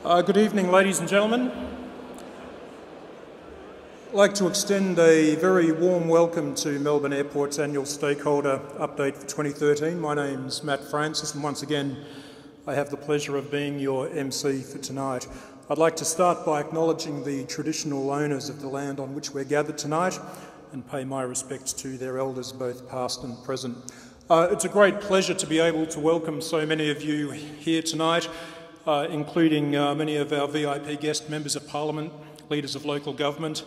Good evening, ladies and gentlemen. I'd like to extend a very warm welcome to Melbourne Airport's annual Stakeholder update for 2013. My name's Matt Francis, and once again, I have the pleasure of being your MC for tonight. I'd like to start by acknowledging the traditional owners of the land on which we're gathered tonight and pay my respects to their elders, both past and present. It's a great pleasure to be able to welcome so many of you here tonight, including many of our VIP guest members of Parliament, leaders of local government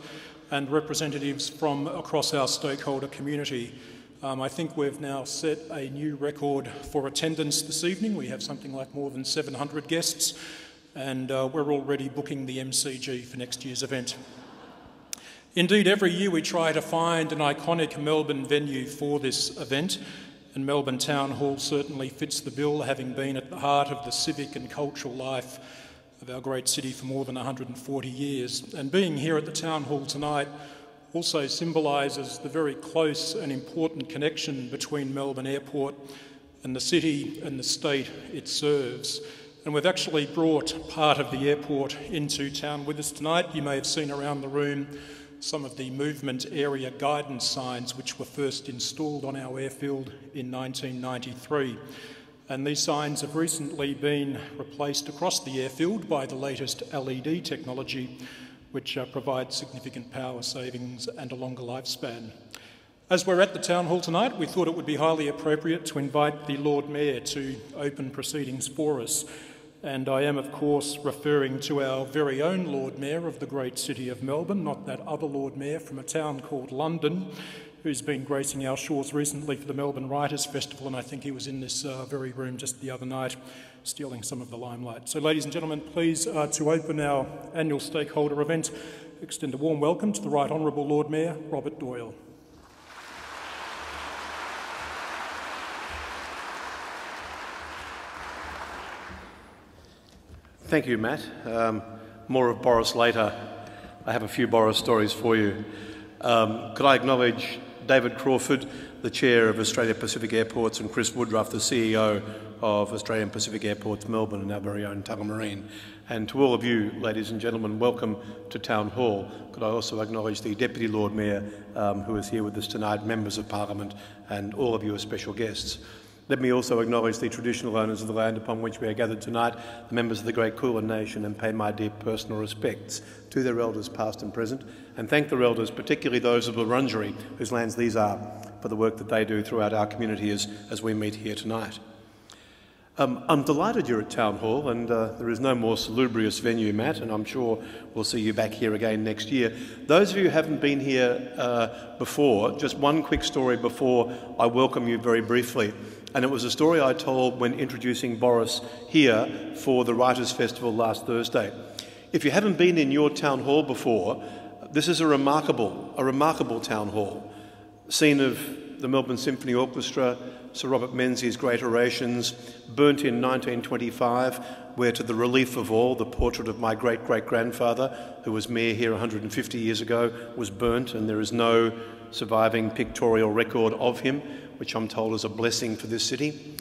and representatives from across our stakeholder community. I think we've now set a new record for attendance this evening. We have something like more than 700 guests, and we're already booking the MCG for next year's event. Indeed, every year we try to find an iconic Melbourne venue for this event, and Melbourne Town Hall certainly fits the bill, having been at the heart of the civic and cultural life of our great city for more than 140 years. And being here at the Town Hall tonight also symbolises the very close and important connection between Melbourne Airport and the city and the state it serves. And we've actually brought part of the airport into town with us tonight. You may have seen around the room some of the movement area guidance signs which were first installed on our airfield in 1993. And these signs have recently been replaced across the airfield by the latest LED technology, which provides significant power savings and a longer lifespan. As we're at the Town Hall tonight, we thought it would be highly appropriate to invite the Lord Mayor to open proceedings for us. And I am, of course, referring to our very own Lord Mayor of the great city of Melbourne, not that other Lord Mayor from a town called London, who's been gracing our shores recently for the Melbourne Writers' Festival, and I think he was in this very room just the other night, stealing some of the limelight. So, ladies and gentlemen, please, to open our annual stakeholder event, extend a warm welcome to the Right Honourable Lord Mayor, Robert Doyle. Thank you, Matt. More of Boris later. I have a few Boris stories for you. Could I acknowledge David Crawford, the Chair of Australia Pacific Airports, and Chris Woodruff, the CEO of Australian Pacific Airports Melbourne and our very own Tullamarine. And to all of you, ladies and gentlemen, welcome to Town Hall. Could I also acknowledge the Deputy Lord Mayor who is here with us tonight, members of Parliament, and all of you as special guests. Let me also acknowledge the traditional owners of the land upon which we are gathered tonight, the members of the great Kulin Nation, and pay my deep personal respects to their elders past and present, and thank their elders, particularly those of the Wurundjeri, whose lands these are, for the work that they do throughout our community as we meet here tonight. I'm delighted you're at Town Hall, and there is no more salubrious venue, Matt, and I'm sure we'll see you back here again next year. Those of you who haven't been here before, just one quick story before I welcome you very briefly. And it was a story I told when introducing Boris here for the Writers' Festival last Thursday. If you haven't been in your town hall before, this is a remarkable town hall. Scene of the Melbourne Symphony Orchestra, Sir Robert Menzies' great orations, burnt in 1925, where to the relief of all, the portrait of my great-great-grandfather, who was mayor here 150 years ago, was burnt, and there is no surviving pictorial record of him, which I'm told is a blessing for this city.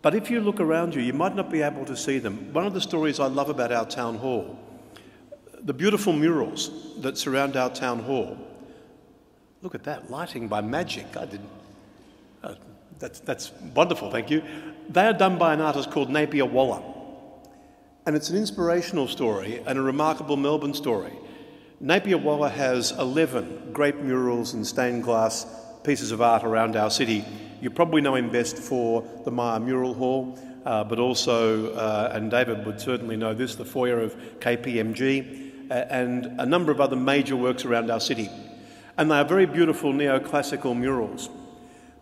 But if you look around you, you might not be able to see them. One of the stories I love about our town hall, the beautiful murals that surround our town hall. Look at that, lighting by magic. That's wonderful, thank you. They are done by an artist called Napier Waller. And it's an inspirational story and a remarkable Melbourne story. Napier Waller has 11 great murals and stained glass pieces of art around our city. You probably know him best for the Myer Mural Hall, but also, and David would certainly know this, the foyer of KPMG, and a number of other major works around our city. And they are very beautiful neoclassical murals.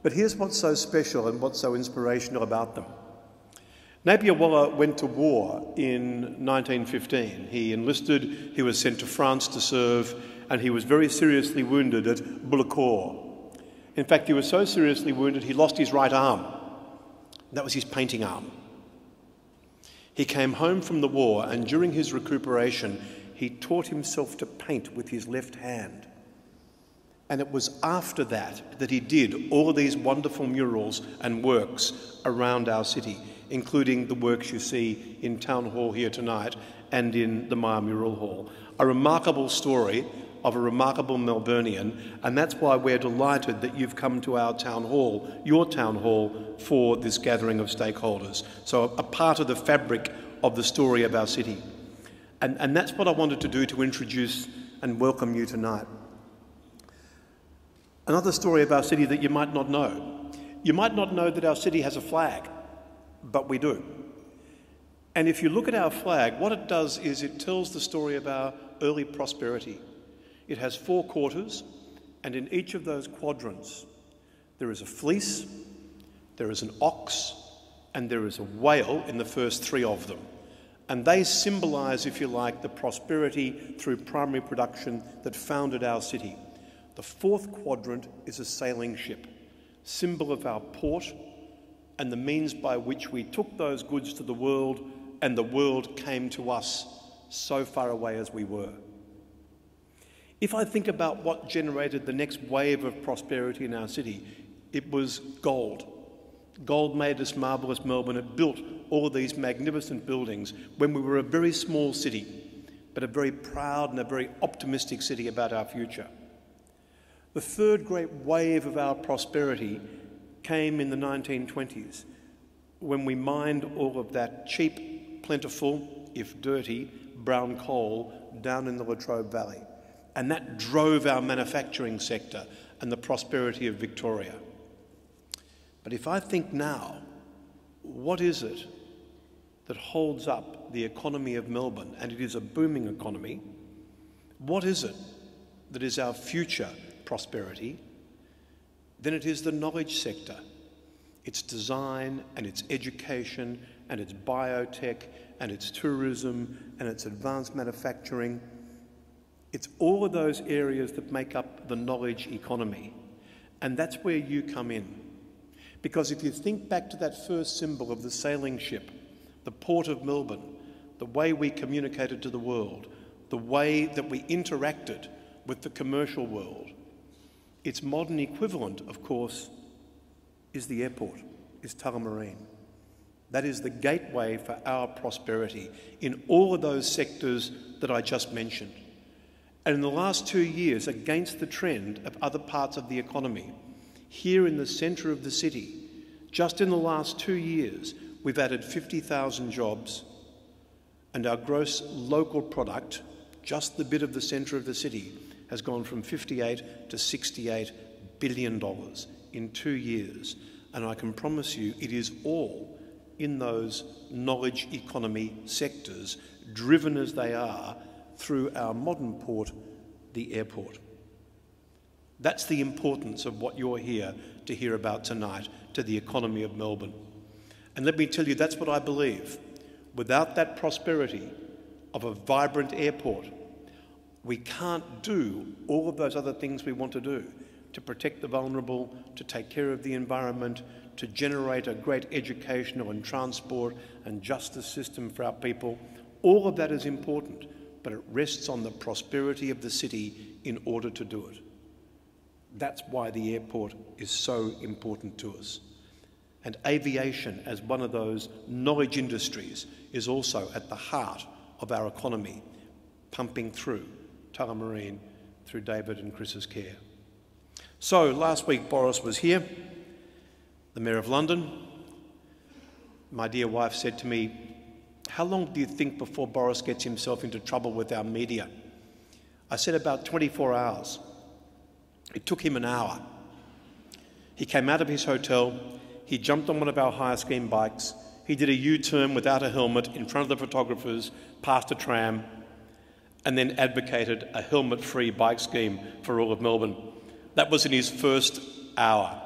But here's what's so special and what's so inspirational about them. Napier Waller went to war in 1915. He enlisted, he was sent to France to serve, and he was very seriously wounded at Bullecourt. In fact, he was so seriously wounded he lost his right arm. That was his painting arm. He came home from the war, and during his recuperation, he taught himself to paint with his left hand. And it was after that he did all of these wonderful murals and works around our city, including the works you see in Town Hall here tonight and in the Myer Mural Hall. A remarkable story of a remarkable Melburnian, and that's why we're delighted that you've come to our town hall, your town hall, for this gathering of stakeholders. So a part of the fabric of the story of our city. And that's what I wanted to do to introduce and welcome you tonight. Another story of our city that you might not know. You might not know that our city has a flag, but we do. And if you look at our flag, what it does is it tells the story of our early prosperity. It has 4 quarters, and in each of those quadrants, there is a fleece, there is an ox, and there is a whale in the first 3 of them. And they symbolise, if you like, the prosperity through primary production that founded our city. The 4th quadrant is a sailing ship, symbol of our port and the means by which we took those goods to the world, and the world came to us so far away as we were. If I think about what generated the next wave of prosperity in our city, it was gold. Gold made us marvellous Melbourne. It built all of these magnificent buildings when we were a very small city, but a very proud and a very optimistic city about our future. The 3rd great wave of our prosperity came in the 1920s, when we mined all of that cheap, plentiful, if dirty, brown coal down in the Latrobe Valley. And that drove our manufacturing sector and the prosperity of Victoria. But if I think now, what is it that holds up the economy of Melbourne, and it is a booming economy? What is it that is our future prosperity? Then it is the knowledge sector. Its design and its education and its biotech and its tourism and its advanced manufacturing. It's all of those areas that make up the knowledge economy. And that's where you come in. Because if you think back to that first symbol of the sailing ship, the Port of Melbourne, the way we communicated to the world, the way that we interacted with the commercial world, its modern equivalent, of course, is the airport, is Tullamarine. That is the gateway for our prosperity in all of those sectors that I just mentioned. And in the last 2 years, against the trend of other parts of the economy, here in the centre of the city, just in the last 2 years, we've added 50,000 jobs, and our gross local product, just the bit of the centre of the city, has gone from $58 to $68 billion in 2 years. And I can promise you it is all in those knowledge economy sectors, driven as they are through our modern port, the airport. That's the importance of what you're here to hear about tonight, to the economy of Melbourne. And let me tell you, that's what I believe. Without that prosperity of a vibrant airport, we can't do all of those other things we want to do, to protect the vulnerable, to take care of the environment, to generate a great educational and transport and justice system for our people. All of that is important, but it rests on the prosperity of the city in order to do it. That's why the airport is so important to us. And aviation, as one of those knowledge industries, is also at the heart of our economy, pumping through Tullamarine, through David and Chris's care. So last week Boris was here, the Mayor of London. My dear wife said to me, "How long do you think before Boris gets himself into trouble with our media?" I said about 24 hours. It took him an hour. He came out of his hotel, he jumped on one of our hire scheme bikes, he did a U-turn without a helmet in front of the photographers, past a tram, and then advocated a helmet-free bike scheme for all of Melbourne. That was in his first hour.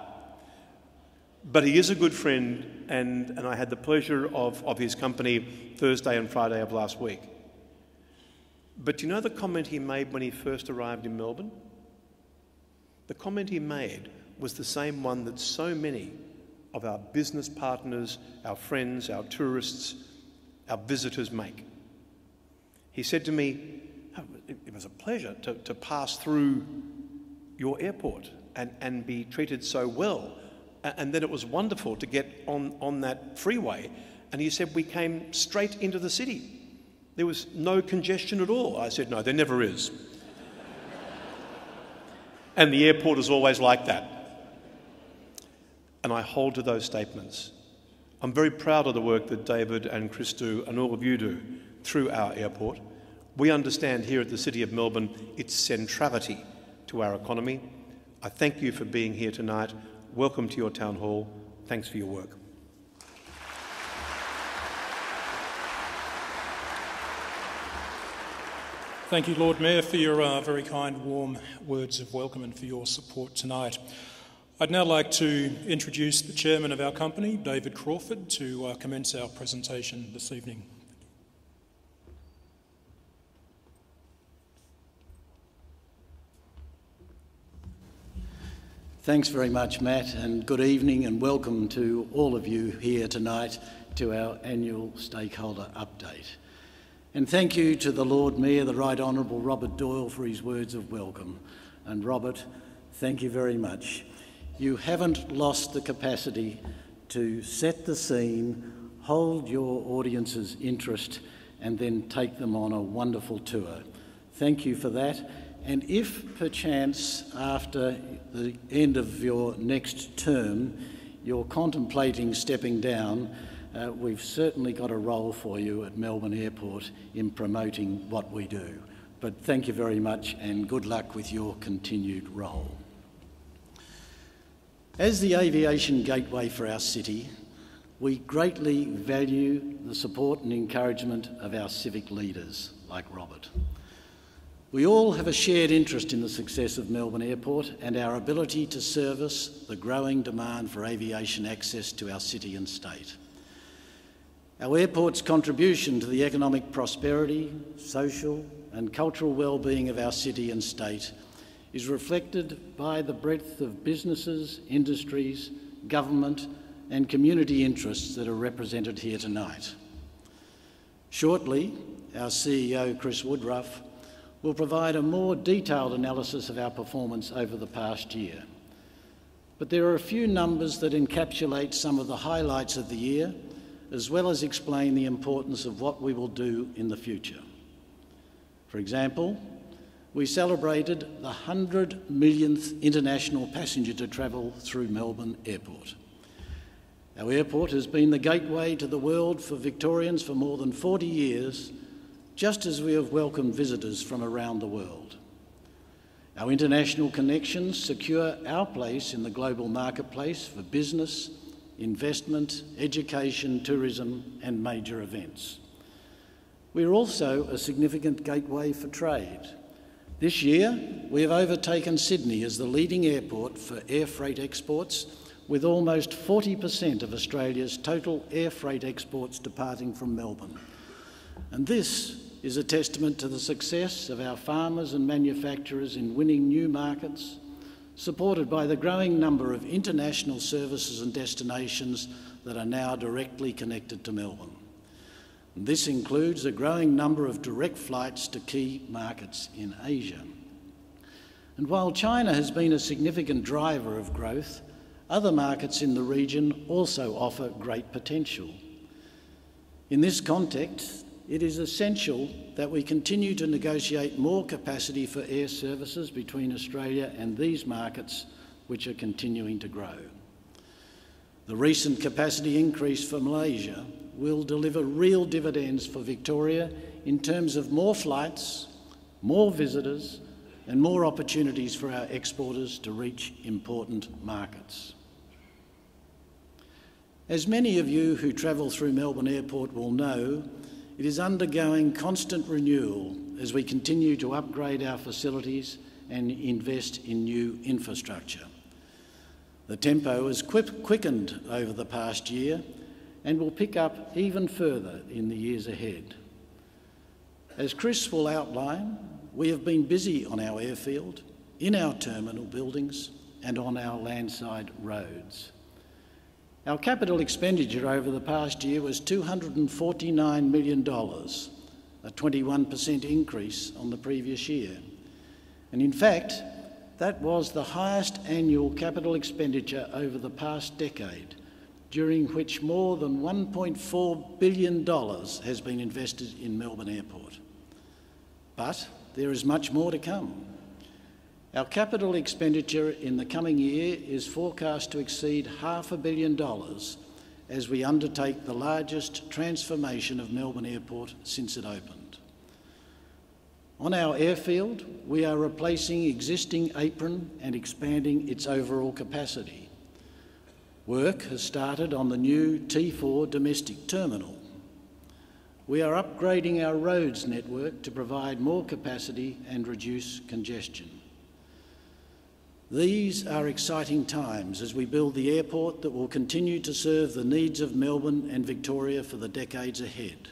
But he is a good friend, and I had the pleasure of his company Thursday and Friday of last week. But do you know the comment he made when he first arrived in Melbourne? The comment he made was the same one that so many of our business partners, our friends, our tourists, our visitors make. He said to me, "Oh, it was a pleasure to pass through your airport and be treated so well. And then it was wonderful to get on that freeway. And he said, we came straight into the city. There was no congestion at all. I said, no, there never is. And the airport is always like that. And I hold to those statements. I'm very proud of the work that David and Chris do and all of you do through our airport. We understand here at the City of Melbourne its centrality to our economy. I thank you for being here tonight. Welcome to your town hall. Thanks for your work. Thank you, Lord Mayor, for your very kind, warm words of welcome and for your support tonight. I'd now like to introduce the chairman of our company, David Crawford, to commence our presentation this evening. Thanks very much, Matt, and good evening and welcome to all of you here tonight to our annual Stakeholder Update. And thank you to the Lord Mayor, the Right Honourable Robert Doyle, for his words of welcome. And Robert, thank you very much. You haven't lost the capacity to set the scene, hold your audience's interest, and then take them on a wonderful tour. Thank you for that. And if perchance after the end of your next term you're contemplating stepping down, we've certainly got a role for you at Melbourne Airport in promoting what we do. But thank you very much and good luck with your continued role. As the aviation gateway for our city, we greatly value the support and encouragement of our civic leaders like Robert. We all have a shared interest in the success of Melbourne Airport and our ability to service the growing demand for aviation access to our city and state. Our airport's contribution to the economic prosperity, social and cultural well-being of our city and state is reflected by the breadth of businesses, industries, government and community interests that are represented here tonight. Shortly, our CEO, Chris Woodruff, will provide a more detailed analysis of our performance over the past year. But there are a few numbers that encapsulate some of the highlights of the year, as well as explain the importance of what we will do in the future. For example, we celebrated the 100 millionth international passenger to travel through Melbourne Airport. Our airport has been the gateway to the world for Victorians for more than 40 years, just as we have welcomed visitors from around the world. Our international connections secure our place in the global marketplace for business, investment, education, tourism and major events. We are also a significant gateway for trade. This year, we have overtaken Sydney as the leading airport for air freight exports, with almost 40% of Australia's total air freight exports departing from Melbourne. And this is a testament to the success of our farmers and manufacturers in winning new markets, supported by the growing number of international services and destinations that are now directly connected to Melbourne. And this includes a growing number of direct flights to key markets in Asia. And while China has been a significant driver of growth, other markets in the region also offer great potential. In this context, it is essential that we continue to negotiate more capacity for air services between Australia and these markets, which are continuing to grow. The recent capacity increase for Malaysia will deliver real dividends for Victoria in terms of more flights, more visitors, and more opportunities for our exporters to reach important markets. As many of you who travel through Melbourne Airport will know, it is undergoing constant renewal as we continue to upgrade our facilities and invest in new infrastructure. The tempo has quickened over the past year and will pick up even further in the years ahead. As Chris will outline, we have been busy on our airfield, in our terminal buildings and on our landside roads. Our capital expenditure over the past year was $249 million, a 21% increase on the previous year. And in fact, That was the highest annual capital expenditure over the past decade, during which more than $1.4 billion has been invested in Melbourne Airport. But there is much more to come. Our capital expenditure in the coming year is forecast to exceed $500 million as we undertake the largest transformation of Melbourne Airport since it opened. On our airfield, we are replacing existing apron and expanding its overall capacity. Work has started on the new T4 domestic terminal. We are upgrading our roads network to provide more capacity and reduce congestion. These are exciting times as we build the airport that will continue to serve the needs of Melbourne and Victoria for the decades ahead.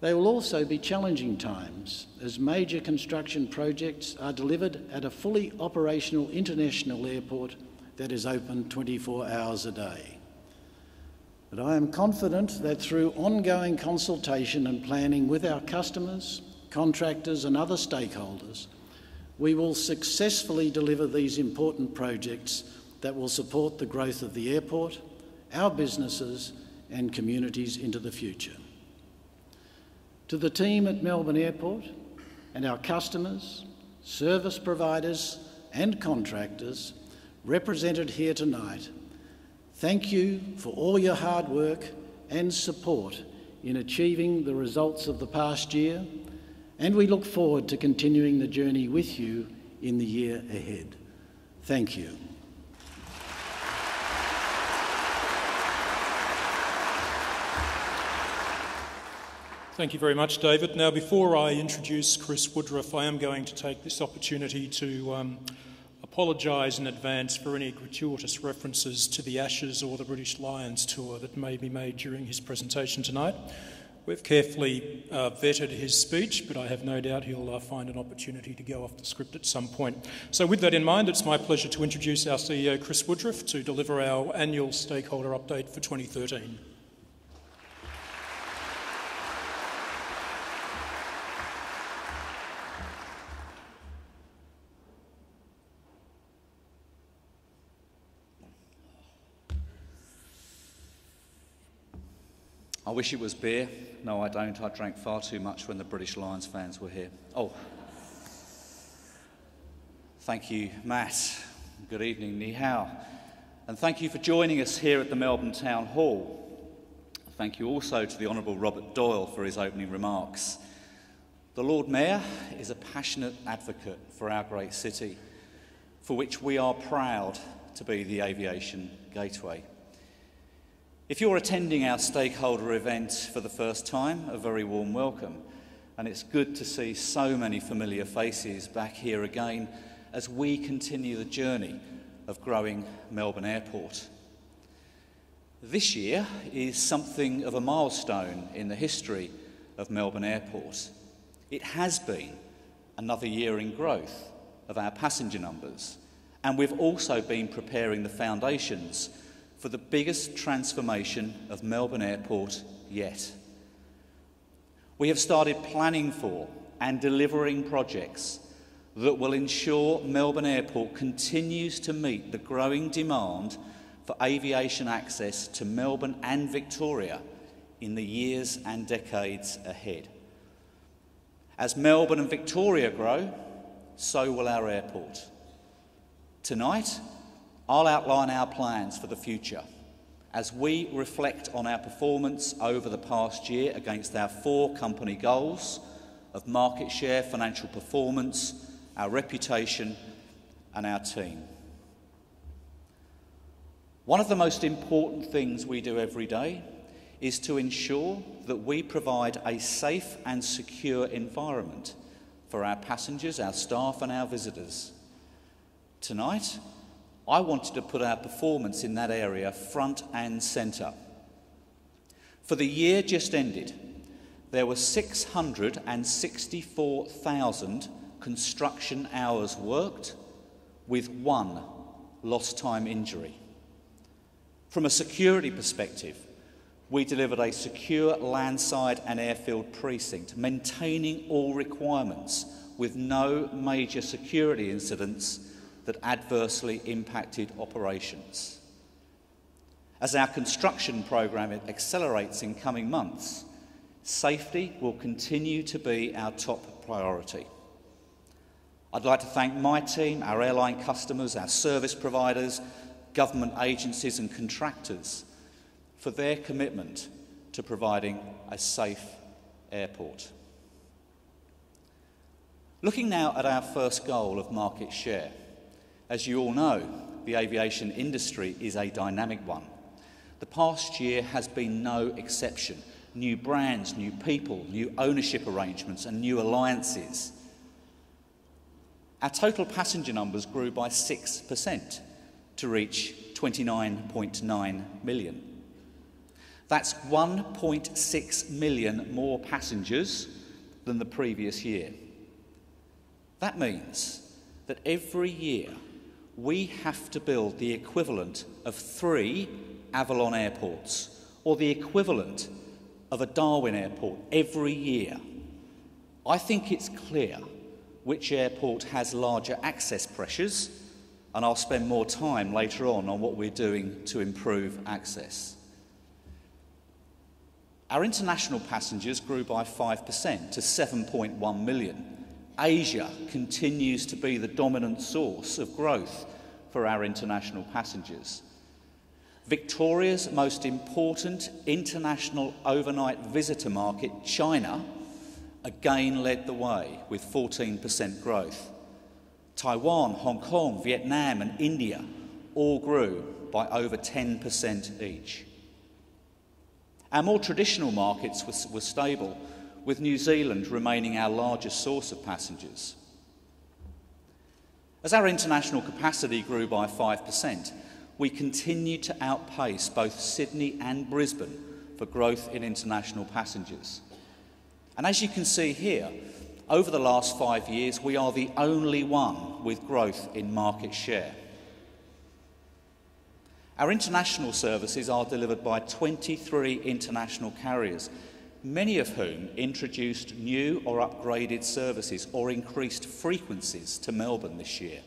They will also be challenging times as major construction projects are delivered at a fully operational international airport that is open 24 hours a day. But I am confident that through ongoing consultation and planning with our customers, contractors and other stakeholders, we will successfully deliver these important projects that will support the growth of the airport, our businesses and communities into the future. To the team at Melbourne Airport and our customers, service providers and contractors represented here tonight, thank you for all your hard work and support in achieving the results of the past year, and we look forward to continuing the journey with you in the year ahead. Thank you. Thank you very much, David. Now, before I introduce Chris Woodruff, I am going to take this opportunity to apologise in advance for any gratuitous references to the Ashes or the British Lions tour that may be made during his presentation tonight. We've carefully vetted his speech, but I have no doubt he'll find an opportunity to go off the script at some point. So with that in mind, it's my pleasure to introduce our CEO, Chris Woodruff, to deliver our annual stakeholder update for 2013. I wish it was beer. No, I don't. I drank far too much when the British Lions fans were here. Oh. Thank you, Matt. Good evening, Ni hao. And thank you for joining us here at the Melbourne Town Hall. Thank you also to the Honourable Robert Doyle for his opening remarks. The Lord Mayor is a passionate advocate for our great city, for which we are proud to be the aviation gateway. If you're attending our stakeholder event for the first time, a very warm welcome, and it's good to see so many familiar faces back here again as we continue the journey of growing Melbourne Airport. This year is something of a milestone in the history of Melbourne Airport. It has been another year in growth of our passenger numbers, and we've also been preparing the foundations for the biggest transformation of Melbourne Airport yet. We have started planning for and delivering projects that will ensure Melbourne Airport continues to meet the growing demand for aviation access to Melbourne and Victoria in the years and decades ahead. As Melbourne and Victoria grow, so will our airport. Tonight, I'll outline our plans for the future as we reflect on our performance over the past year against our 4 company goals of market share, financial performance, our reputation and our team. One of the most important things we do every day is to ensure that we provide a safe and secure environment for our passengers, our staff and our visitors. Tonight, I wanted to put our performance in that area front and centre. For the year just ended, there were 664,000 construction hours worked, with 1 lost time injury. From a security perspective, we delivered a secure landside and airfield precinct, maintaining all requirements with no major security incidents that adversely impacted operations. As our construction program accelerates in coming months, safety will continue to be our top priority. I'd like to thank my team, our airline customers, our service providers, government agencies and contractors for their commitment to providing a safe airport. Looking now at our first goal of market share. As you all know, the aviation industry is a dynamic one. The past year has been no exception. New brands, new people, new ownership arrangements and new alliances. Our total passenger numbers grew by 6% to reach 29.9 million. That's 1.6 million more passengers than the previous year. That means that every year we have to build the equivalent of 3 Avalon airports, or the equivalent of a Darwin airport every year. I think it's clear which airport has larger access pressures, and I'll spend more time later on what we're doing to improve access. Our international passengers grew by 5% to 7.1 million. Asia continues to be the dominant source of growth for our international passengers. Victoria's most important international overnight visitor market, China, again led the way with 14% growth. Taiwan, Hong Kong, Vietnam and India all grew by over 10% each. Our more traditional markets were stable, with New Zealand remaining our largest source of passengers. As our international capacity grew by 5%, we continued to outpace both Sydney and Brisbane for growth in international passengers. And as you can see here, over the last 5 years, we are the only one with growth in market share. Our international services are delivered by 23 international carriers, many of whom introduced new or upgraded services or increased frequencies to Melbourne this year.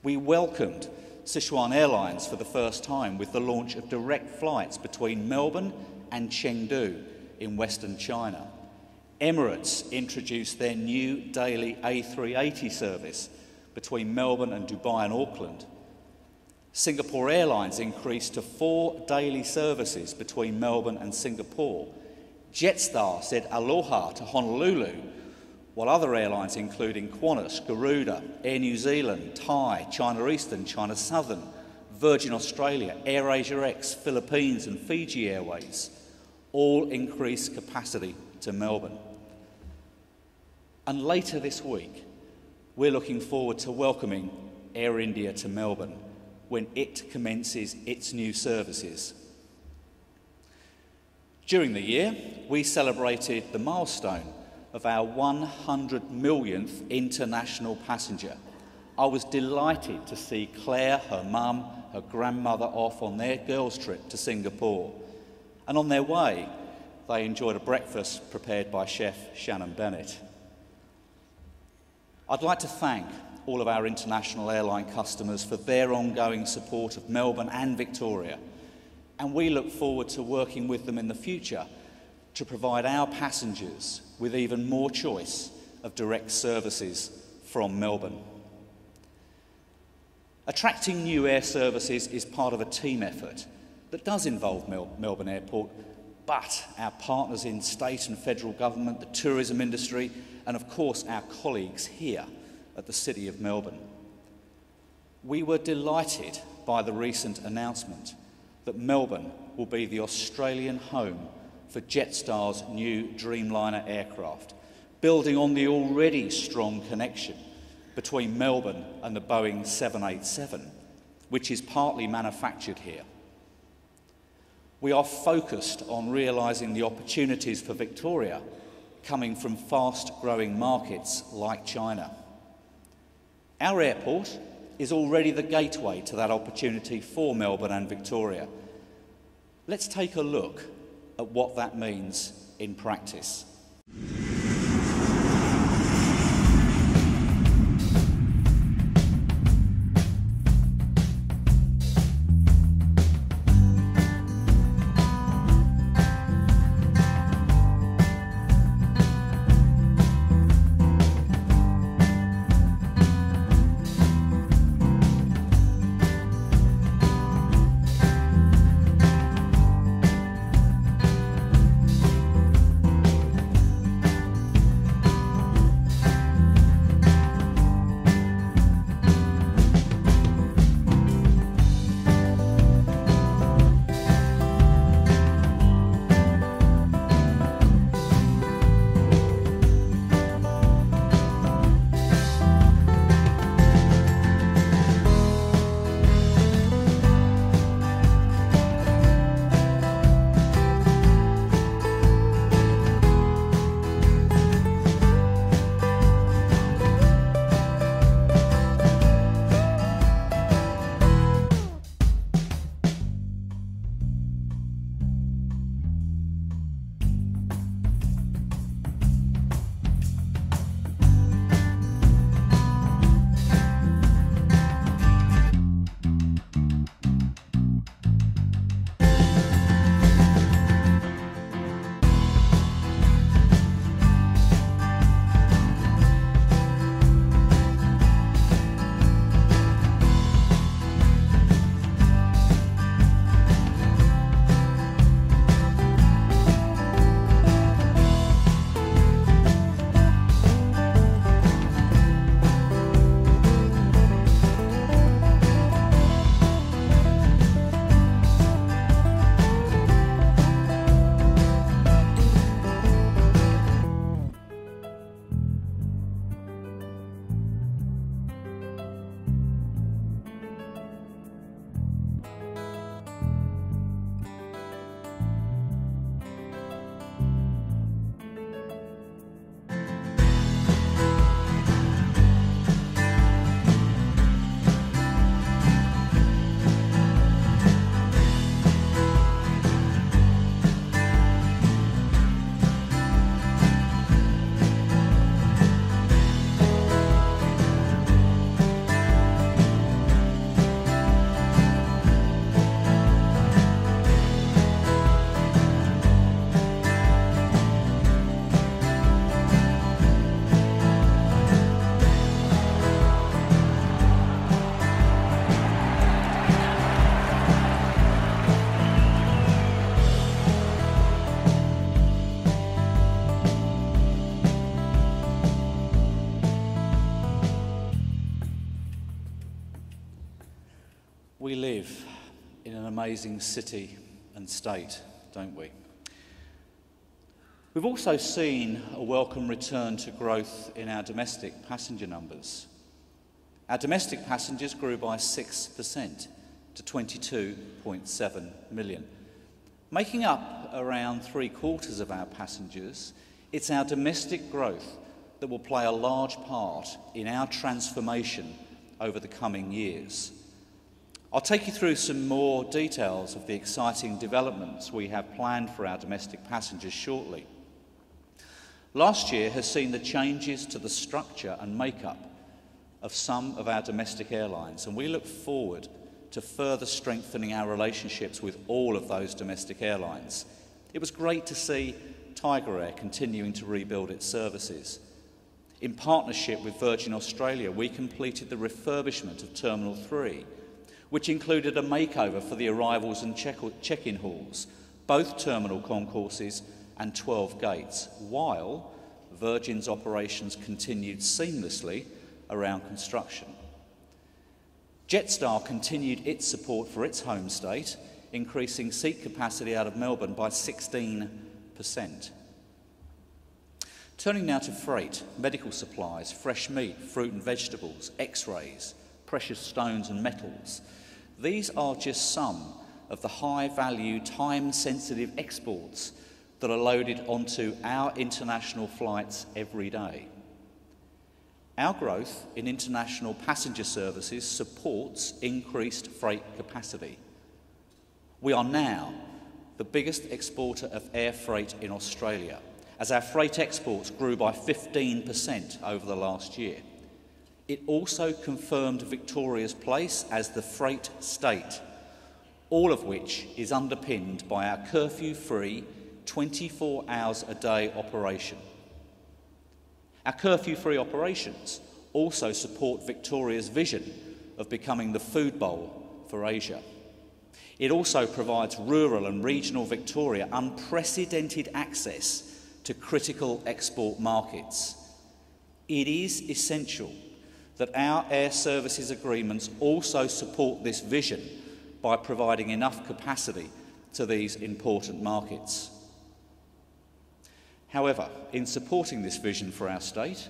We welcomed Sichuan Airlines for the first time with the launch of direct flights between Melbourne and Chengdu in Western China. Emirates introduced their new daily A380 service between Melbourne and Dubai and Auckland. Singapore Airlines increased to 4 daily services between Melbourne and Singapore. Jetstar said aloha to Honolulu, while other airlines including Qantas, Garuda, Air New Zealand, Thai, China Eastern, China Southern, Virgin Australia, AirAsia X, Philippines and Fiji Airways all increased capacity to Melbourne. And later this week, we're looking forward to welcoming Air India to Melbourne when it commences its new services. During the year, we celebrated the milestone of our 100 millionth international passenger. I was delighted to see Claire, her mum, her grandmother off on their girls' trip to Singapore. And on their way, they enjoyed a breakfast prepared by Chef Shannon Bennett. I'd like to thank all of our international airline customers for their ongoing support of Melbourne and Victoria, and we look forward to working with them in the future to provide our passengers with even more choice of direct services from Melbourne. Attracting new air services is part of a team effort that does involve Melbourne Airport, but our partners in state and federal government, the tourism industry, and of course our colleagues here at the City of Melbourne. We were delighted by the recent announcement that Melbourne will be the Australian home for Jetstar's new Dreamliner aircraft, building on the already strong connection between Melbourne and the Boeing 787, which is partly manufactured here. We are focused on realising the opportunities for Victoria coming from fast-growing markets like China. Our airport is already the gateway to that opportunity for Melbourne and Victoria. Let's take a look at what that means in practice. amazing city and state, don't we? We've also seen a welcome return to growth in our domestic passenger numbers. Our domestic passengers grew by 6% to 22.7 million. Making up around 3/4 of our passengers, it's our domestic growth that will play a large part in our transformation over the coming years. I'll take you through some more details of the exciting developments we have planned for our domestic passengers shortly. Last year has seen the changes to the structure and makeup of some of our domestic airlines, and we look forward to further strengthening our relationships with all of those domestic airlines. It was great to see Tiger Air continuing to rebuild its services. In partnership with Virgin Australia, we completed the refurbishment of Terminal 3, which included a makeover for the arrivals and check-in halls, both terminal concourses and 12 gates, while Virgin's operations continued seamlessly around construction. Jetstar continued its support for its home state, increasing seat capacity out of Melbourne by 16%. Turning now to freight, medical supplies, fresh meat, fruit and vegetables, X-rays, precious stones and metals. These are just some of the high-value, time-sensitive exports that are loaded onto our international flights every day. Our growth in international passenger services supports increased freight capacity. We are now the biggest exporter of air freight in Australia, as our freight exports grew by 15% over the last year. It also confirmed Victoria's place as the freight state, all of which is underpinned by our curfew-free 24 hours a day operation. Our curfew-free operations also support Victoria's vision of becoming the food bowl for Asia. It also provides rural and regional Victoria unprecedented access to critical export markets. It is essential that our air services agreements also support this vision by providing enough capacity to these important markets. However, in supporting this vision for our state,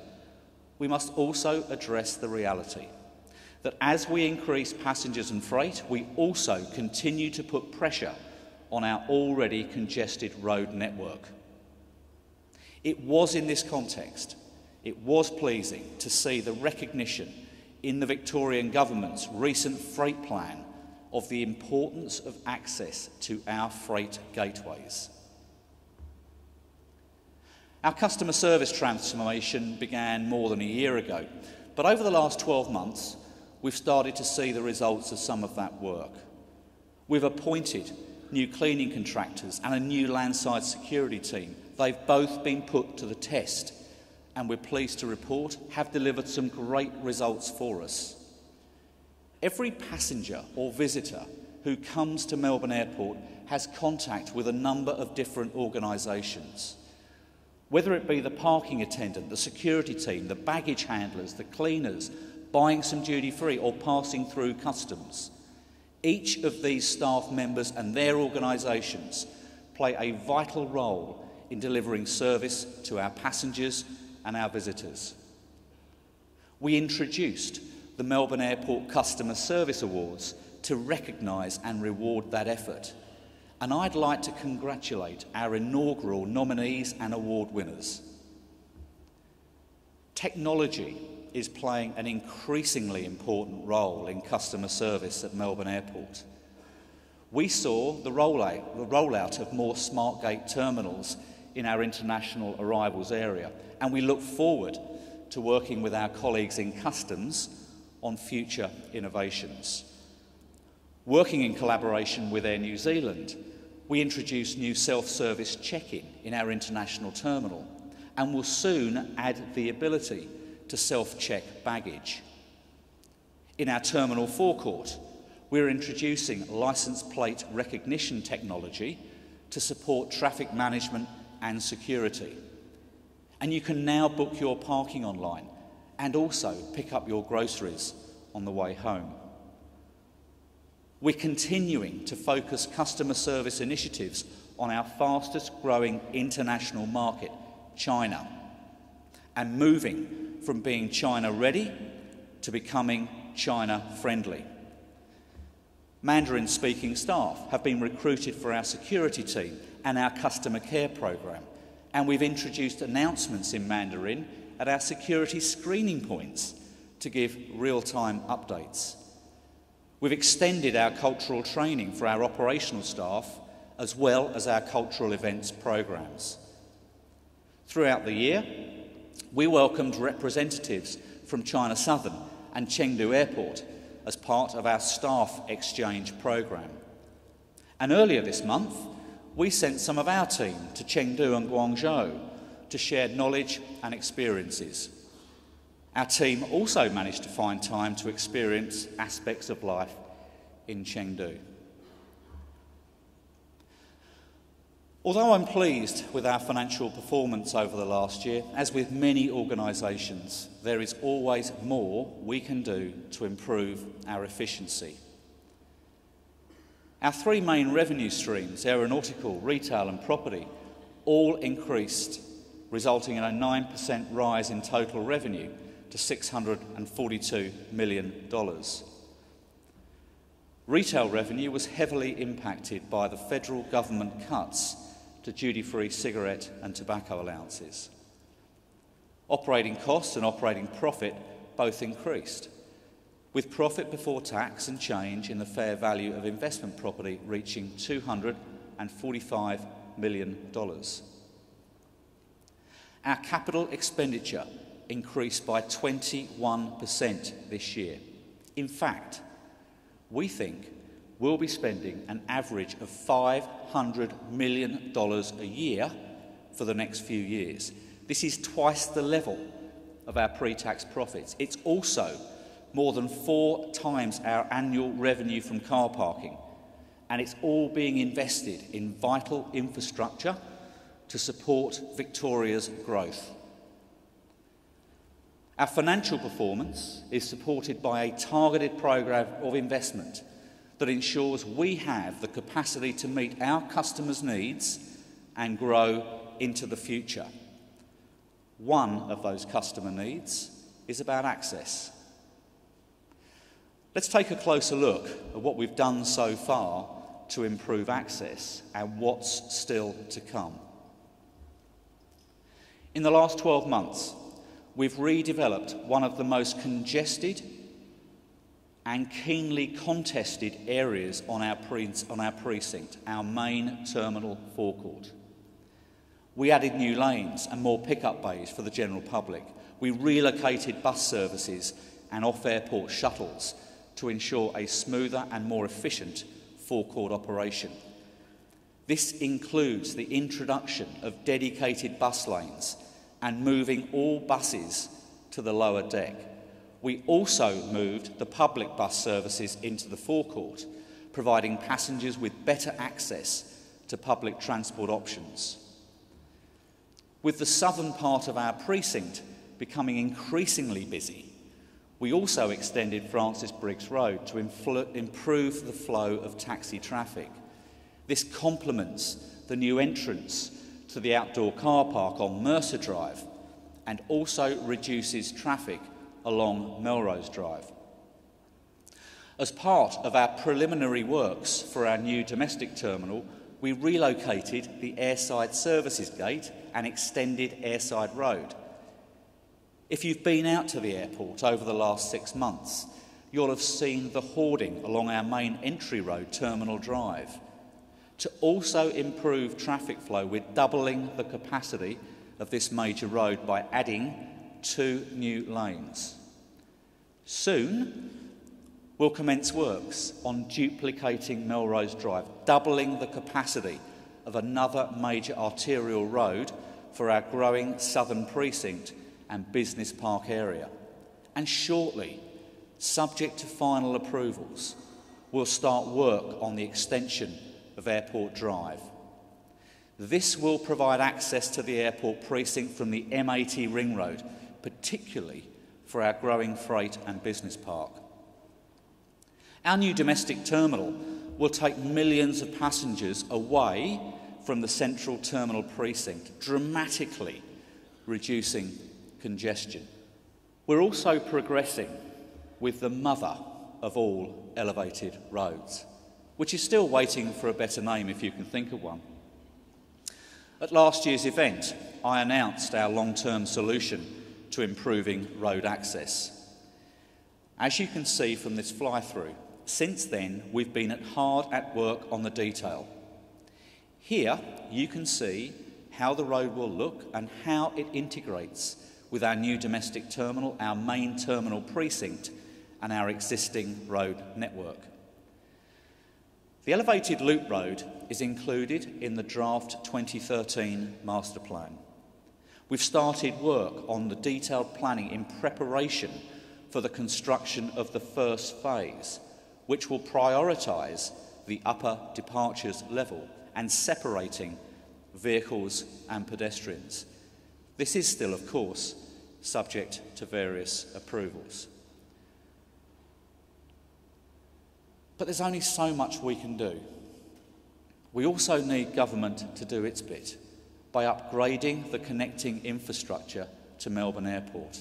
we must also address the reality that as we increase passengers and freight, we also continue to put pressure on our already congested road network. It was in this context, it was pleasing to see the recognition in the Victorian Government's recent freight plan of the importance of access to our freight gateways. Our customer service transformation began more than a year ago, but over the last 12 months, we've started to see the results of some of that work. We've appointed new cleaning contractors and a new landside security team. They've both been put to the test, and we're pleased to report have delivered some great results for us. Every passenger or visitor who comes to Melbourne Airport has contact with a number of different organisations. Whether it be the parking attendant, the security team, the baggage handlers, the cleaners, buying some duty-free or passing through customs. Each of these staff members and their organisations play a vital role in delivering service to our passengers and our visitors. We introduced the Melbourne Airport Customer Service Awards to recognise and reward that effort. And I'd like to congratulate our inaugural nominees and award winners. Technology is playing an increasingly important role in customer service at Melbourne Airport. We saw the rollout of more smart gate terminals in our international arrivals area, and we look forward to working with our colleagues in customs on future innovations. Working in collaboration with Air New Zealand, we introduced new self-service check-in in our international terminal and will soon add the ability to self-check baggage. In our terminal forecourt, we're introducing licence plate recognition technology to support traffic management and security. And you can now book your parking online and also pick up your groceries on the way home. We're continuing to focus customer service initiatives on our fastest growing international market, China, and moving from being China ready to becoming China friendly. Mandarin speaking staff have been recruited for our security team and our customer care program, and we've introduced announcements in Mandarin at our security screening points to give real-time updates. We've extended our cultural training for our operational staff as well as our cultural events programs. Throughout the year, we welcomed representatives from China Southern and Chengdu Airport as part of our staff exchange program. And earlier this month, we sent some of our team to Chengdu and Guangzhou to share knowledge and experiences. Our team also managed to find time to experience aspects of life in Chengdu. Although I'm pleased with our financial performance over the last year, as with many organisations, there is always more we can do to improve our efficiency. Our three main revenue streams, aeronautical, retail and property, all increased, resulting in a 9% rise in total revenue to $642 million. Retail revenue was heavily impacted by the federal government cuts to duty-free cigarette and tobacco allowances. Operating costs and operating profit both increased, with profit before tax and change in the fair value of investment property reaching $245 million. Our capital expenditure increased by 21% this year. In fact, we think we'll be spending an average of $500 million a year for the next few years. This is twice the level of our pre-tax profits. It's also more than 4 times our annual revenue from car parking, and it's all being invested in vital infrastructure to support Victoria's growth. Our financial performance is supported by a targeted program of investment that ensures we have the capacity to meet our customers' needs and grow into the future. One of those customer needs is about access. Let's take a closer look at what we've done so far to improve access and what's still to come. In the last 12 months, we've redeveloped one of the most congested and keenly contested areas on our precinct, our main terminal forecourt. We added new lanes and more pickup bays for the general public. We relocated bus services and off-airport shuttles to ensure a smoother and more efficient forecourt operation. This includes the introduction of dedicated bus lanes and moving all buses to the lower deck. We also moved the public bus services into the forecourt, providing passengers with better access to public transport options. With the southern part of our precinct becoming increasingly busy, we also extended Francis Briggs Road to improve the flow of taxi traffic. This complements the new entrance to the outdoor car park on Mercer Drive and also reduces traffic along Melrose Drive. As part of our preliminary works for our new domestic terminal, we relocated the airside services gate and extended Airside Road. If you've been out to the airport over the last 6 months, you'll have seen the hoarding along our main entry road, Terminal Drive. To also improve traffic flow, we're doubling the capacity of this major road by adding 2 new lanes. Soon, we'll commence works on duplicating Melrose Drive, doubling the capacity of another major arterial road for our growing southern precinct and business park area. And shortly, subject to final approvals, we'll start work on the extension of Airport Drive. This will provide access to the airport precinct from the M80 ring road, particularly for our growing freight and business park. Our new domestic terminal will take millions of passengers away from the central terminal precinct, dramatically reducing congestion. We're also progressing with the mother of all elevated roads, which is still waiting for a better name if you can think of one. At last year's event, I announced our long-term solution to improving road access. As you can see from this fly-through, since then we've been hard at work on the detail. Here you can see how the road will look and how it integrates with our new domestic terminal, our main terminal precinct and our existing road network. The elevated loop road is included in the draft 2013 master plan. We've started work on the detailed planning in preparation for the construction of the first phase, which will prioritise the upper departures level and separating vehicles and pedestrians. This is still, of course, subject to various approvals. But there's only so much we can do. We also need government to do its bit by upgrading the connecting infrastructure to Melbourne Airport.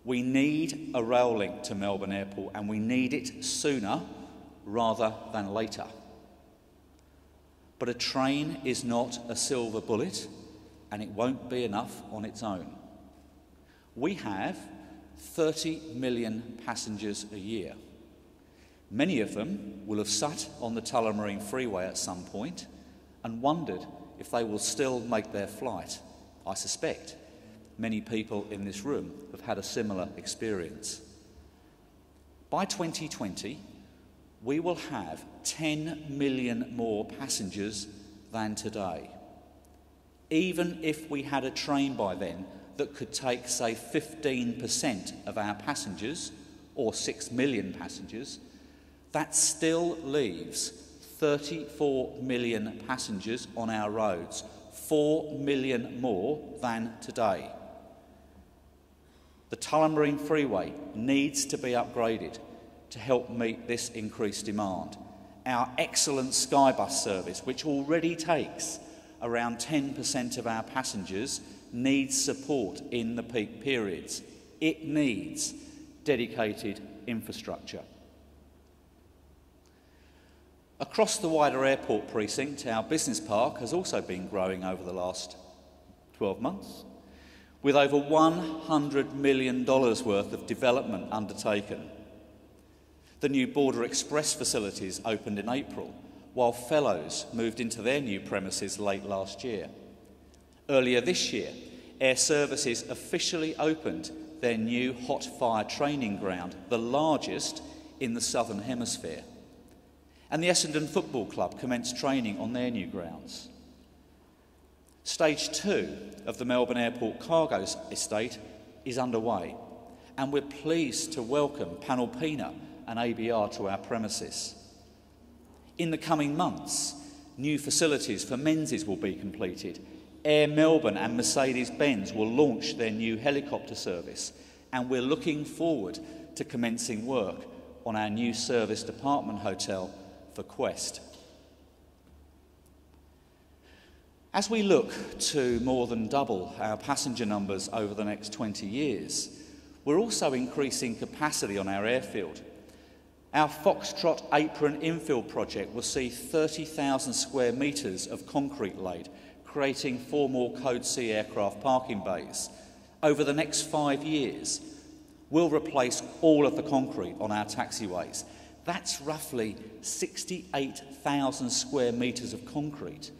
We need a rail link to Melbourne Airport, and we need it sooner rather than later. But a train is not a silver bullet, and it won't be enough on its own. We have 30 million passengers a year. Many of them will have sat on the Tullamarine Freeway at some point and wondered if they will still make their flight. I suspect many people in this room have had a similar experience. By 2020, we will have 10 million more passengers than today. Even if we had a train by then that could take, say, 15% of our passengers, or 6 million passengers, that still leaves 34 million passengers on our roads, 4 million more than today. The Tullamarine Freeway needs to be upgraded to help meet this increased demand. Our excellent Skybus service, which already takes around 10% of our passengers, needs support in the peak periods. It needs dedicated infrastructure. Across the wider airport precinct, our business park has also been growing over the last 12 months, with over $100 million worth of development undertaken. The new Border Express facilities opened in April, while Fellows moved into their new premises late last year. Earlier this year, Air Services officially opened their new hot fire training ground, the largest in the Southern Hemisphere. And the Essendon Football Club commenced training on their new grounds. Stage 2 of the Melbourne Airport cargo estate is underway, and we're pleased to welcome Panalpina and ABR to our premises. In the coming months, new facilities for Menzies will be completed. Air Melbourne and Mercedes-Benz will launch their new helicopter service, and we're looking forward to commencing work on our new service department hotel for Quest. As we look to more than double our passenger numbers over the next 20 years, we're also increasing capacity on our airfield. Our Foxtrot Apron infill project will see 30,000 square metres of concrete laid, creating 4 more Code C aircraft parking bays. Over the next 5 years, we'll replace all of the concrete on our taxiways. That's roughly 68,000 square metres of concrete,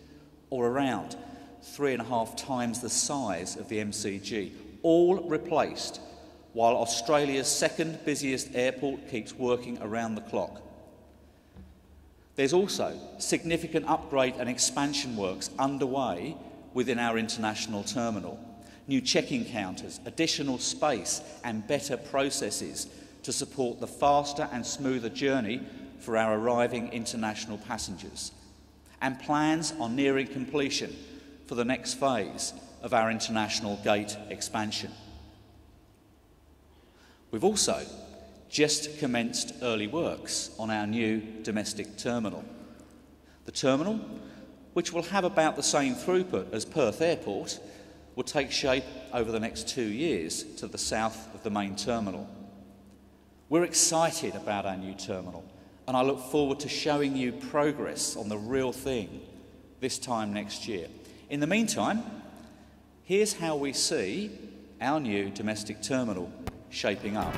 or around 3.5 times the size of the MCG, all replaced while Australia's second busiest airport keeps working around the clock. There's also significant upgrade and expansion works underway within our international terminal. New check-in counters, additional space and better processes to support the faster and smoother journey for our arriving international passengers. And plans are nearing completion for the next phase of our international gate expansion. We've also just commenced early works on our new domestic terminal. The terminal, which will have about the same throughput as Perth Airport, will take shape over the next 2 years to the south of the main terminal. We're excited about our new terminal, and I look forward to showing you progress on the real thing this time next year. In the meantime, here's how we see our new domestic terminal shaping up.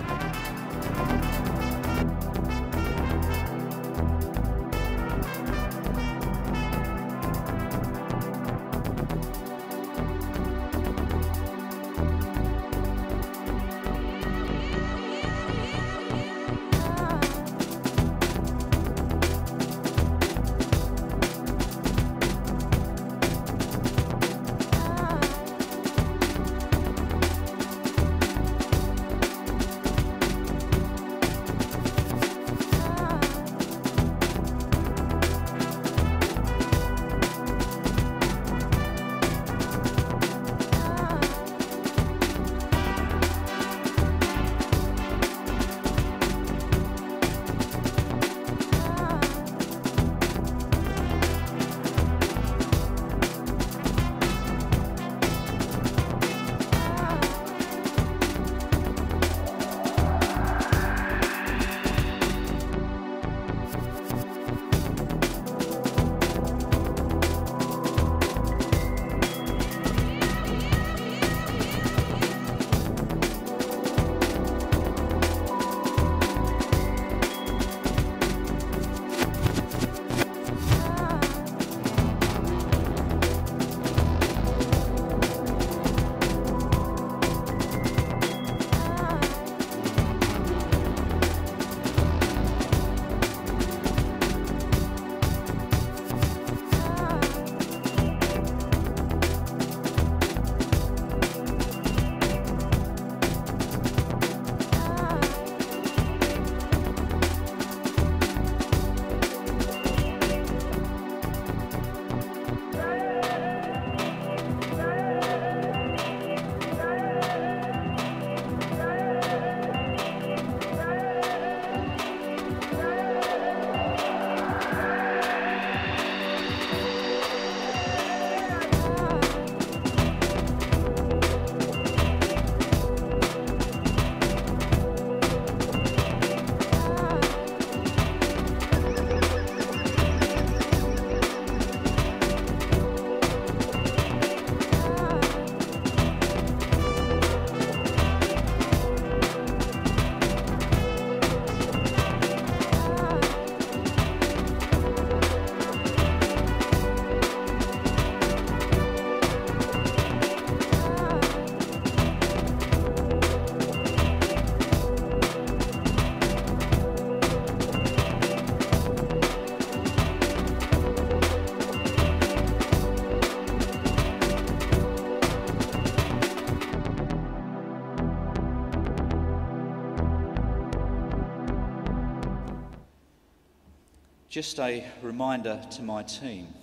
Just a reminder to my team,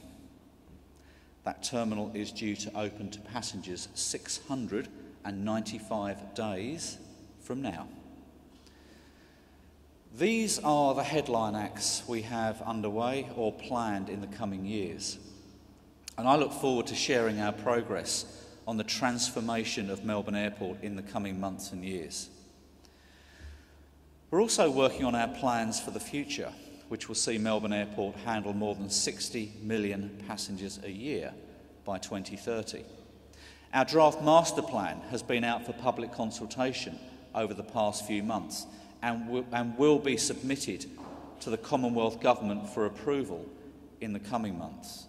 that terminal is due to open to passengers 695 days from now. These are the headline acts we have underway or planned in the coming years, and I look forward to sharing our progress on the transformation of Melbourne Airport in the coming months and years. We're also working on our plans for the future, which will see Melbourne Airport handle more than 60 million passengers a year by 2030. Our draft master plan has been out for public consultation over the past few months and will be submitted to the Commonwealth Government for approval in the coming months.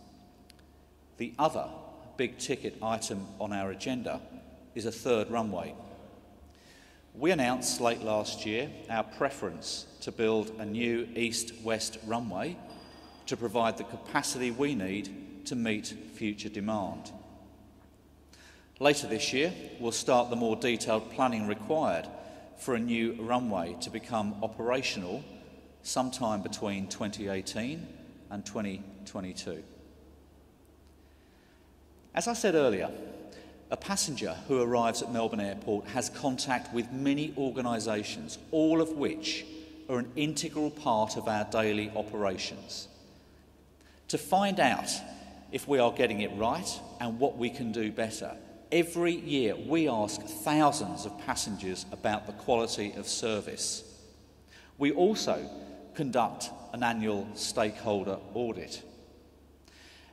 The other big-ticket item on our agenda is a third runway. We announced late last year our preference to build a new east-west runway to provide the capacity we need to meet future demand. Later this year, we'll start the more detailed planning required for a new runway to become operational sometime between 2018 and 2022. As I said earlier, A passenger who arrives at Melbourne Airport has contact with many organisations, all of which are an integral part of our daily operations. To find out if we are getting it right and what we can do better, every year we ask thousands of passengers about the quality of service. We also conduct an annual stakeholder audit.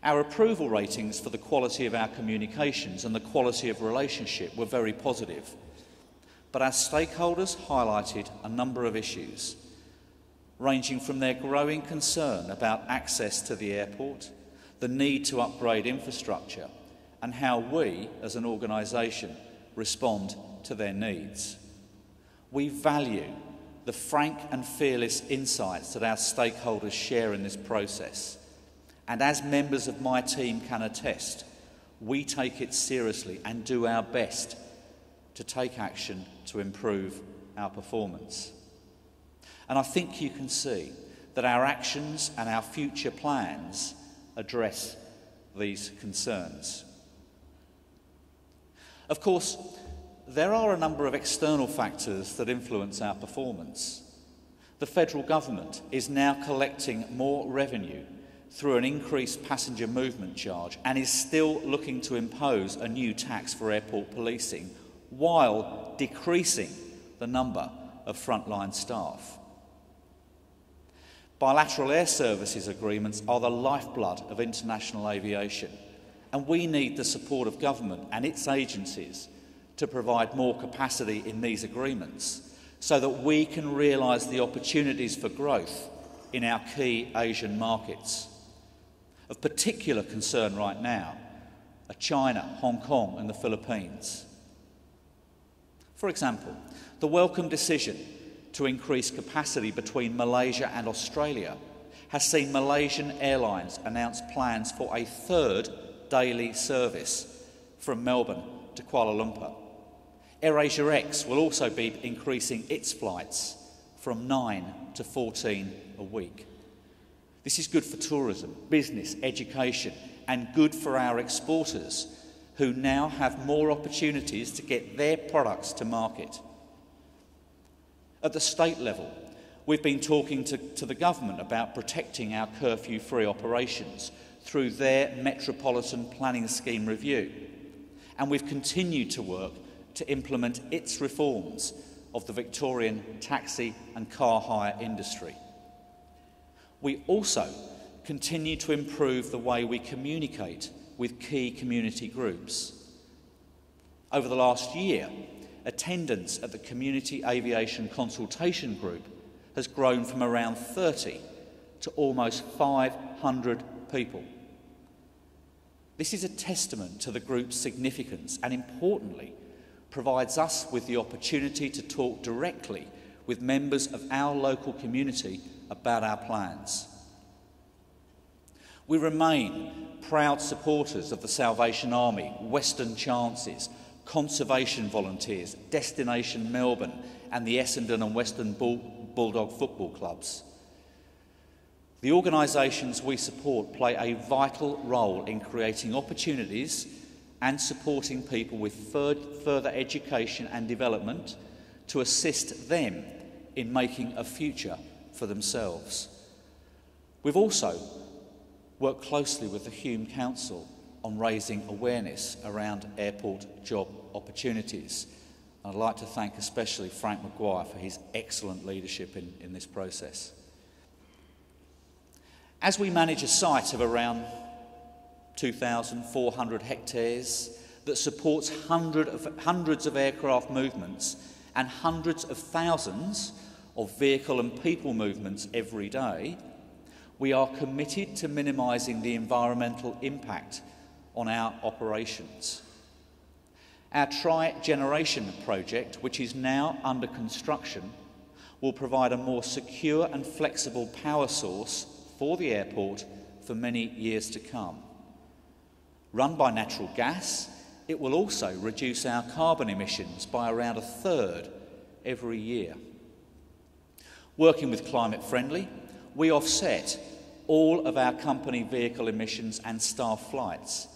Our approval ratings for the quality of our communications and the quality of relationship were very positive, but our stakeholders highlighted a number of issues, ranging from their growing concern about access to the airport, the need to upgrade infrastructure, and how we, as an organisation, respond to their needs. We value the frank and fearless insights that our stakeholders share in this process. And as members of my team can attest, we take it seriously and do our best to take action to improve our performance. And I think you can see that our actions and our future plans address these concerns. Of course, there are a number of external factors that influence our performance. The federal government is now collecting more revenue through an increased passenger movement charge and is still looking to impose a new tax for airport policing while decreasing the number of frontline staff. Bilateral air services agreements are the lifeblood of international aviation, and we need the support of government and its agencies to provide more capacity in these agreements so that we can realise the opportunities for growth in our key Asian markets. Of particular concern right now are China, Hong Kong and the Philippines. For example, the welcome decision to increase capacity between Malaysia and Australia has seen Malaysian Airlines announce plans for a third daily service from Melbourne to Kuala Lumpur. AirAsia X will also be increasing its flights from 9 to 14 a week. This is good for tourism, business, education, and good for our exporters, who now have more opportunities to get their products to market. At the state level, we've been talking to the government about protecting our curfew-free operations through their Metropolitan Planning Scheme review, and we've continued to work to implement its reforms of the Victorian taxi and car hire industry. We also continue to improve the way we communicate with key community groups. Over the last year, attendance at the Community Aviation Consultation Group has grown from around 30 to almost 500 people. This is a testament to the group's significance and, importantly, provides us with the opportunity to talk directly with members of our local community about our plans. We remain proud supporters of the Salvation Army, Western Chances, Conservation Volunteers, Destination Melbourne and the Essendon and Western Bulldog football clubs. The organisations we support play a vital role in creating opportunities and supporting people with further education and development to assist them in making a future for themselves. We've also worked closely with the Hume Council on raising awareness around airport job opportunities. I'd like to thank especially Frank Maguire for his excellent leadership in this process. As we manage a site of around 2,400 hectares that supports hundreds of aircraft movements and hundreds of thousands of vehicle and people movements every day, we are committed to minimising the environmental impact on our operations. Our Tri-Generation project, which is now under construction, will provide a more secure and flexible power source for the airport for many years to come. Run by natural gas, it will also reduce our carbon emissions by around a third every year. Working with Climate Friendly, we offset all of our company vehicle emissions and staff flights,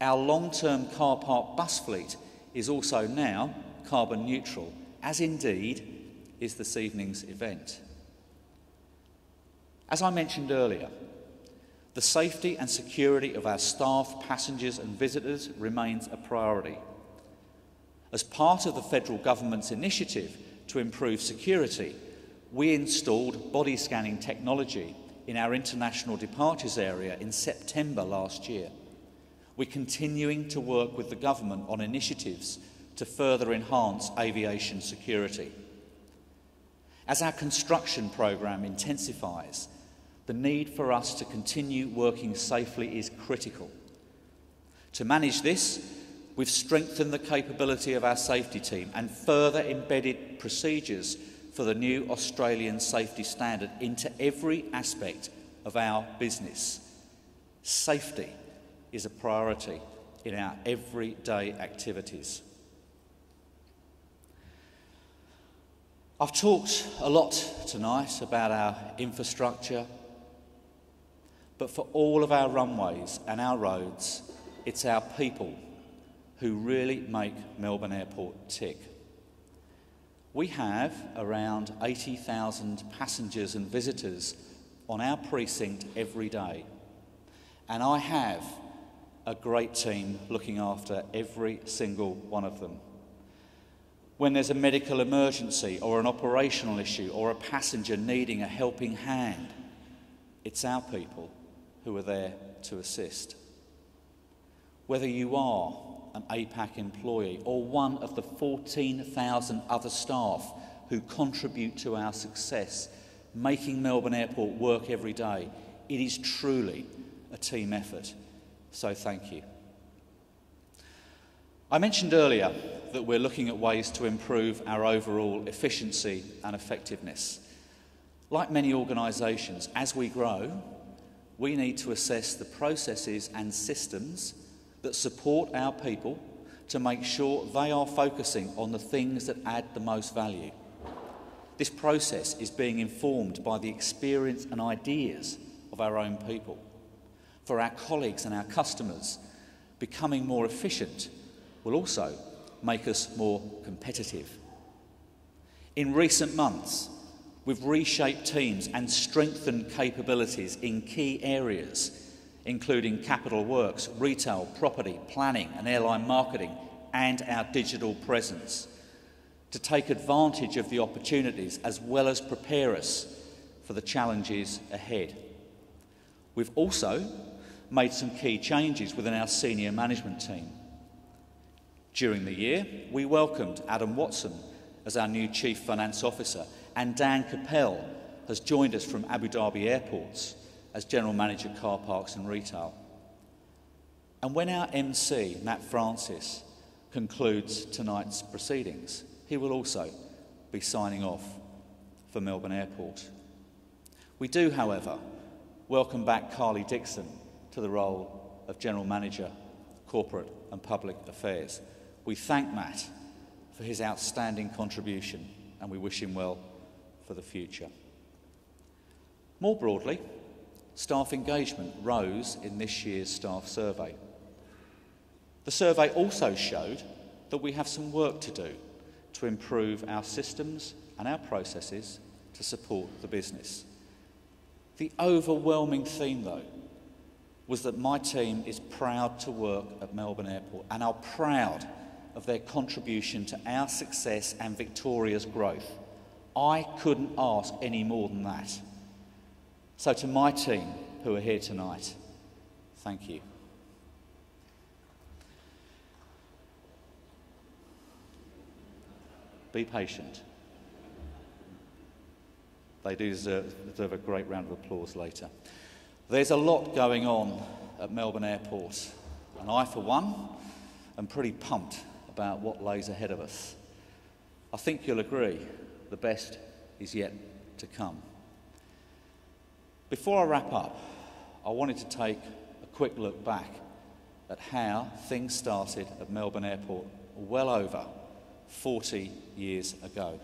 Our long-term car park bus fleet is also now carbon neutral, as indeed is this evening's event. As I mentioned earlier, the safety and security of our staff, passengers and visitors remains a priority. As part of the federal government's initiative to improve security, we installed body scanning technology in our international departures area in September last year. We're continuing to work with the government on initiatives to further enhance aviation security. As our construction program intensifies, the need for us to continue working safely is critical. To manage this, we've strengthened the capability of our safety team and further embedded procedures for the new Australian safety standard into every aspect of our business. Safety is a priority in our everyday activities. I've talked a lot tonight about our infrastructure, but for all of our runways and our roads, it's our people who really make Melbourne Airport tick. We have around 80,000 passengers and visitors on our precinct every day, and I have a great team looking after every single one of them. When there's a medical emergency or an operational issue or a passenger needing a helping hand, it's our people who are there to assist. Whether you are an APAC employee or one of the 14,000 other staff who contribute to our success, making Melbourne Airport work every day, it is truly a team effort. So thank you. I mentioned earlier that we're looking at ways to improve our overall efficiency and effectiveness. Like many organisations, as we grow, we need to assess the processes and systems that support our people to make sure they are focusing on the things that add the most value. This process is being informed by the experience and ideas of our own people. For our colleagues and our customers, becoming more efficient will also make us more competitive. In recent months, we've reshaped teams and strengthened capabilities in key areas, including capital works, retail, property, planning and airline marketing, and our digital presence, to take advantage of the opportunities as well as prepare us for the challenges ahead. We've also made some key changes within our senior management team. During the year, we welcomed Adam Watson as our new Chief Finance Officer, and Dan Capel has joined us from Abu Dhabi Airports as General Manager Car Parks and Retail. And when our MC, Matt Francis, concludes tonight's proceedings, he will also be signing off for Melbourne Airport. We do, however, welcome back Carly Dixon to the role of General Manager, Corporate and Public Affairs. We thank Matt for his outstanding contribution and we wish him well for the future. More broadly, staff engagement rose in this year's staff survey. The survey also showed that we have some work to do to improve our systems and our processes to support the business. The overwhelming theme, though, was that my team is proud to work at Melbourne Airport and are proud of their contribution to our success and Victoria's growth. I couldn't ask any more than that. So to my team who are here tonight, thank you. Be patient. They do deserve a great round of applause later. There's a lot going on at Melbourne Airport, and I, for one, am pretty pumped about what lays ahead of us. I think you'll agree the best is yet to come. Before I wrap up, I wanted to take a quick look back at how things started at Melbourne Airport well over 40 years ago.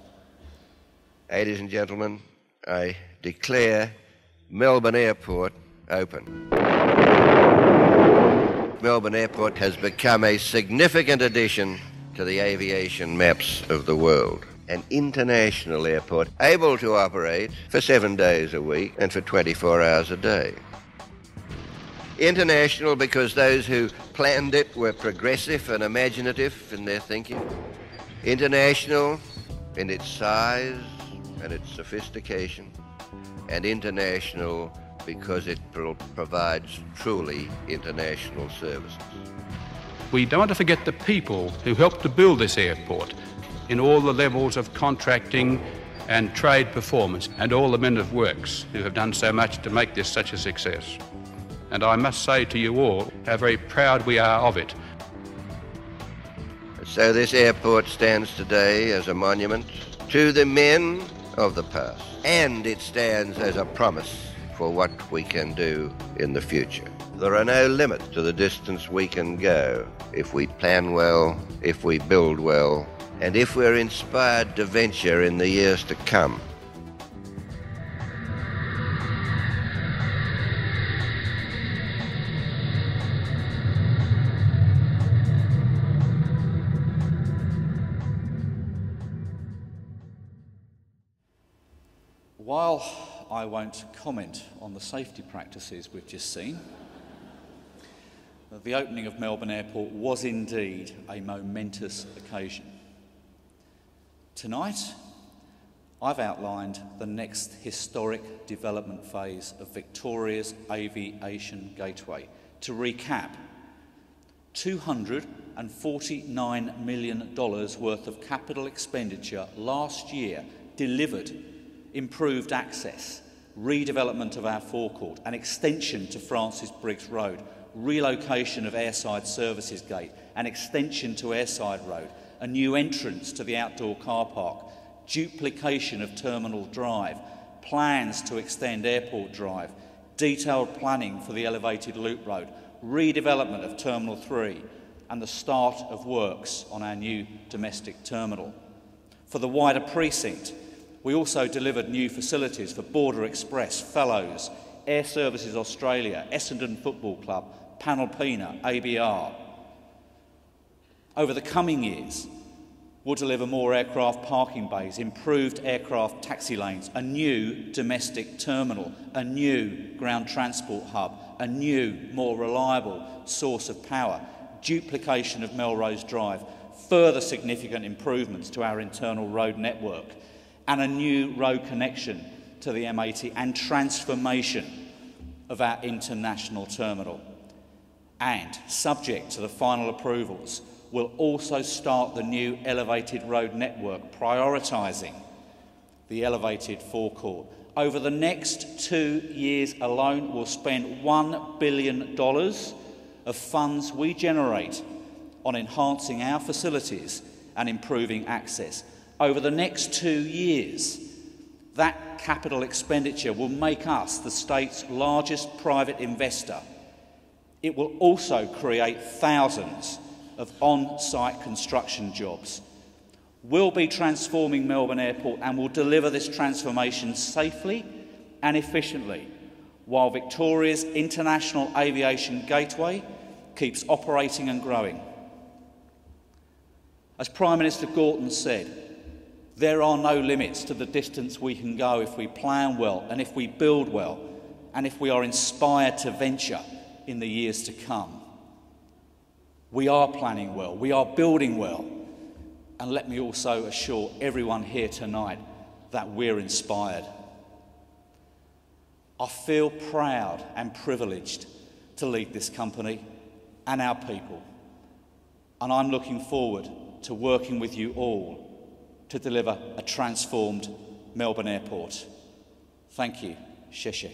Ladies and gentlemen, I declare Melbourne Airport open. Melbourne Airport has become a significant addition to the aviation maps of the world. An international airport able to operate for 7 days a week and for 24 hours a day. International because those who planned it were progressive and imaginative in their thinking. International in its size and its sophistication. And international because it provides truly international services. We don't want to forget the people who helped to build this airport in all the levels of contracting and trade performance, and all the men of works who have done so much to make this such a success. And I must say to you all how very proud we are of it. So this airport stands today as a monument to the men of the past, and it stands as a promise for what we can do in the future. There are no limits to the distance we can go if we plan well, if we build well, and if we're inspired to venture in the years to come. While I won't comment on the safety practices we've just seen, the opening of Melbourne Airport was indeed a momentous occasion. Tonight, I've outlined the next historic development phase of Victoria's aviation gateway. To recap, $249 million worth of capital expenditure last year delivered improved access, redevelopment of our forecourt, an extension to Francis Briggs Road, relocation of Airside Services Gate, an extension to Airside Road, a new entrance to the outdoor car park, duplication of Terminal Drive, plans to extend Airport Drive, detailed planning for the elevated loop road, redevelopment of Terminal 3, and the start of works on our new domestic terminal. For the wider precinct, we also delivered new facilities for Border Express, Fellows, Air Services Australia, Essendon Football Club, Panalpina, ABR. Over the coming years, we'll deliver more aircraft parking bays, improved aircraft taxi lanes, a new domestic terminal, a new ground transport hub, a new, more reliable source of power, duplication of Melrose Drive, further significant improvements to our internal road network, and a new road connection to the M80 and transformation of our international terminal. And, subject to the final approvals, we'll also start the new elevated road network, prioritising the elevated forecourt. Over the next 2 years alone, we'll spend $1 billion of funds we generate on enhancing our facilities and improving access. Over the next 2 years, that capital expenditure will make us the state's largest private investor. It will also create thousands of on-site construction jobs. We'll be transforming Melbourne Airport and will deliver this transformation safely and efficiently, while Victoria's international aviation gateway keeps operating and growing. As Prime Minister Gorton said, there are no limits to the distance we can go if we plan well and if we build well and if we are inspired to venture in the years to come. We are planning well, we are building well, and let me also assure everyone here tonight that we're inspired. I feel proud and privileged to lead this company and our people, and I'm looking forward to working with you all to deliver a transformed Melbourne Airport. Thank you. Sheshe.